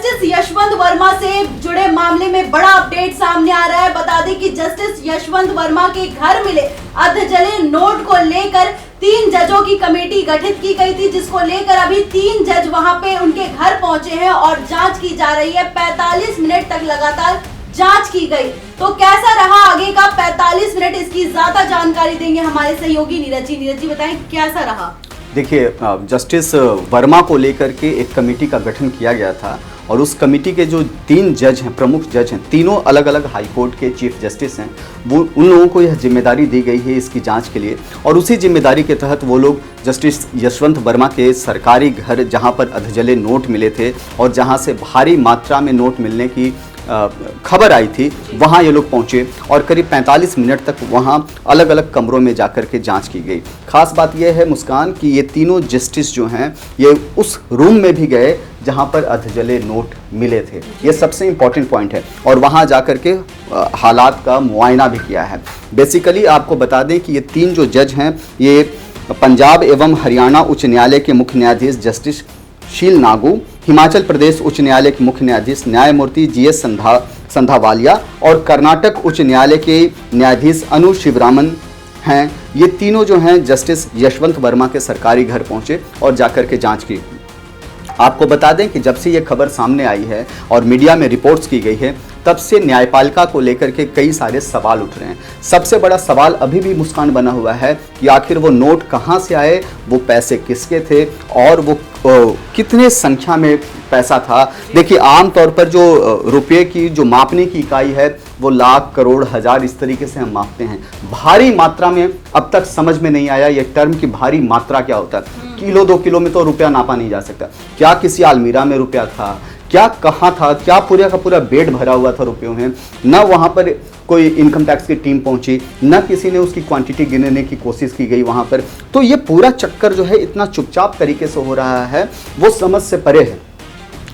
Justice Yashwant Verma से जुड़े मामले में बड़ा अपडेट सामने आ रहा है। बता दें कि जस्टिस यशवंत वर्मा के घर मिले अधजले नोट को लेकर 3 जजों की कमेटी गठित की गई थी, जिसको लेकर अभी 3 जज वहां पे उनके घर पहुंचे हैं और जांच की जा रही है। 45 मिनट तक लगातार जांच की गई। तो कैसा रहा आगे का 45 मिनट, इसकी ज्यादा जानकारी देंगे हमारे सहयोगी नीरज जी। नीरज जी बताएं कैसा रहा। देखिए, जस्टिस वर्मा को लेकर के एक कमेटी का गठन किया गया था और उस कमेटी के जो 3 जज हैं, प्रमुख जज हैं, तीनों अलग अलग हाई कोर्ट के चीफ जस्टिस हैं, वो उन लोगों को यह जिम्मेदारी दी गई है इसकी जांच के लिए। और उसी जिम्मेदारी के तहत वो लोग जस्टिस यशवंत वर्मा के सरकारी घर, जहां पर अधजले नोट मिले थे और जहां से भारी मात्रा में नोट मिलने की खबर आई थी, वहां ये लोग पहुंचे और करीब 45 मिनट तक वहां अलग अलग कमरों में जाकर के जांच की गई। खास बात यह है मुस्कान कि ये तीनों जस्टिस जो हैं ये उस रूम में भी गए जहां पर अधजले नोट मिले थे। ये सबसे इम्पॉर्टेंट पॉइंट है और वहां जाकर के हालात का मुआयना भी किया है। बेसिकली आपको बता दें कि ये 3 जो जज हैं ये पंजाब एवं हरियाणा उच्च न्यायालय के मुख्य न्यायाधीश जस्टिस शील नागू, हिमाचल प्रदेश उच्च न्यायालय के मुख्य न्यायाधीश न्यायमूर्ति GS संधावालिया और कर्नाटक उच्च न्यायालय के न्यायाधीश अनु शिवरामन हैं। ये तीनों जो हैं जस्टिस यशवंत वर्मा के सरकारी घर पहुंचे और जाकर के जांच की। आपको बता दें कि जब से ये खबर सामने आई है और मीडिया में रिपोर्ट्स की गई है, तब से न्यायपालिका को लेकर के कई सारे सवाल उठ रहे हैं। सबसे बड़ा सवाल अभी भी मुस्कान बना हुआ है कि आखिर वो नोट कहां से आए, वो पैसे किसके थे और वो कितने संख्या में पैसा था। देखिए, आमतौर पर जो रुपये की जो मापने की इकाई है वो लाख, करोड़, हजार इस तरीके से हम मापते हैं। भारी मात्रा में अब तक समझ में नहीं आया ये टर्म की भारी मात्रा क्या होता है। किलो 2 किलो में तो रुपया नापा नहीं जा सकता। क्या किसी अलमीरा में रुपया था, क्या कहाँ था, क्या पूरा का पूरा बेड भरा हुआ था रुपयों में। न वहाँ पर कोई इनकम टैक्स की टीम पहुंची, न किसी ने उसकी क्वांटिटी गिनने की कोशिश की गई वहाँ पर। तो ये पूरा चक्कर जो है इतना चुपचाप तरीके से हो रहा है, वो समझ से परे है।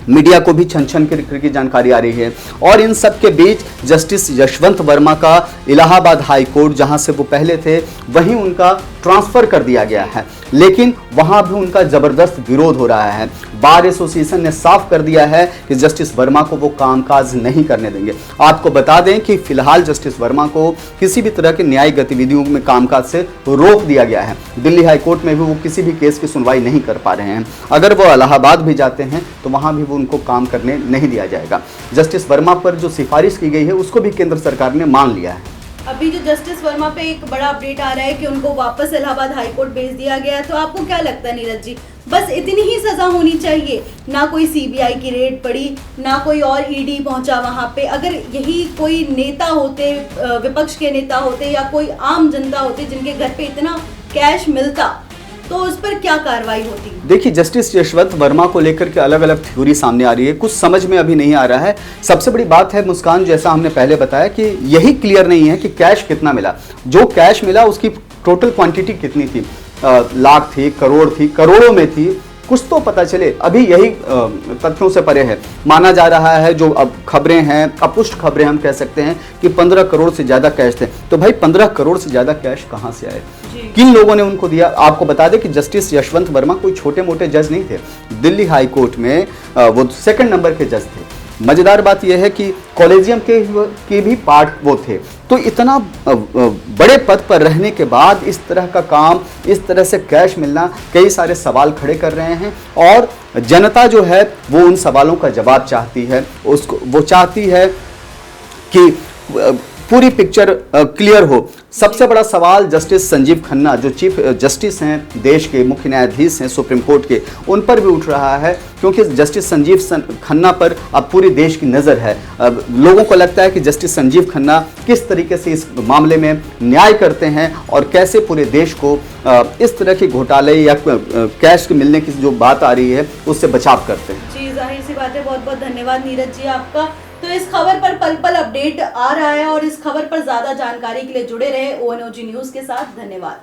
मीडिया को भी छन छन की जानकारी आ रही है और इन सब के बीच जस्टिस यशवंत वर्मा का इलाहाबाद हाई कोर्ट, जहां से वो पहले थे, वहीं उनका ट्रांसफर कर दिया गया है। लेकिन वहां भी उनका जबरदस्त विरोध हो रहा है। बार एसोसिएशन ने साफ कर दिया है कि जस्टिस वर्मा को वो कामकाज नहीं करने देंगे। आपको बता दें कि फिलहाल जस्टिस वर्मा को किसी भी तरह के न्यायिक गतिविधियों में कामकाज से रोक दिया गया है। दिल्ली हाई कोर्ट में भी वो किसी भी केस की सुनवाई नहीं कर पा रहे हैं। अगर वो इलाहाबाद भी जाते हैं तो वहां भी वो उनको काम करने नहीं दिया जाएगा। जस्टिस वर्मा पर जो सिफारिश की गई है उसको भी केंद्र सरकार ने मान लिया है। अभी जो जस्टिस वर्मा पे एक बड़ा अपडेट आ रहा है कि उनको वापस इलाहाबाद हाई कोर्ट भेज दिया गया, तो आपको क्या लगता है नीरज जी, बस इतनी ही सजा होनी चाहिए? ना कोई CBI की रेड पड़ी, ना कोई और ED पहुंचा वहां पे। अगर यही कोई नेता होते, विपक्ष के नेता होते या कोई आम जनता होते जिनके घर पे इतना कैश मिलता, तो उस पर क्या कार्रवाई होती? देखिए, जस्टिस यशवंत वर्मा को लेकर के अलग अलग थ्योरी सामने आ रही है, कुछ समझ में अभी नहीं आ रहा है। सबसे बड़ी बात है मुस्कान, जैसा हमने पहले बताया कि यही क्लियर नहीं है कि कैश कितना मिला। जो कैश मिला उसकी टोटल क्वांटिटी कितनी थी, लाख थी, करोड़ थी, करोड़ों में थी, कुछ तो पता चले। अभी यही तथ्यों से परे है। माना जा रहा है, जो अब खबरें हैं, अपुष्ट खबरें हम कह सकते हैं कि 15 करोड़ से ज्यादा कैश थे। तो भाई 15 करोड़ से ज्यादा कैश कहां से आए, किन लोगों ने उनको दिया? आपको बता दें कि जस्टिस यशवंत वर्मा कोई छोटे मोटे जज नहीं थे। दिल्ली हाई कोर्ट में वो 2nd नंबर के जज थे। मजेदार बात यह है कि कॉलेजियम के भी पार्ट वो थे। तो इतना बड़े पद पर रहने के बाद इस तरह का काम, इस तरह से कैश मिलना, कई सारे सवाल खड़े कर रहे हैं और जनता जो है वो उन सवालों का जवाब चाहती है। उसको वो चाहती है कि पूरी पिक्चर क्लियर हो। सबसे बड़ा सवाल जस्टिस संजीव खन्ना, जो चीफ जस्टिस हैं, देश के मुख्य न्यायाधीश हैं सुप्रीम कोर्ट के, उन पर भी उठ रहा है, क्योंकि जस्टिस संजीव खन्ना पर अब पूरे देश की नज़र है। अब लोगों को लगता है कि जस्टिस संजीव खन्ना किस तरीके से इस मामले में न्याय करते हैं और कैसे पूरे देश को इस तरह के घोटाले या कैश के मिलने की जो बात आ रही है उससे बचाव करते हैं। जी, जाहिर सी बात है। बहुत बहुत धन्यवाद नीरज जी आपका। तो इस खबर पर पल पल अपडेट आ रहा है और इस खबर पर ज्यादा जानकारी के लिए जुड़े रहे ONOG न्यूज के साथ। धन्यवाद।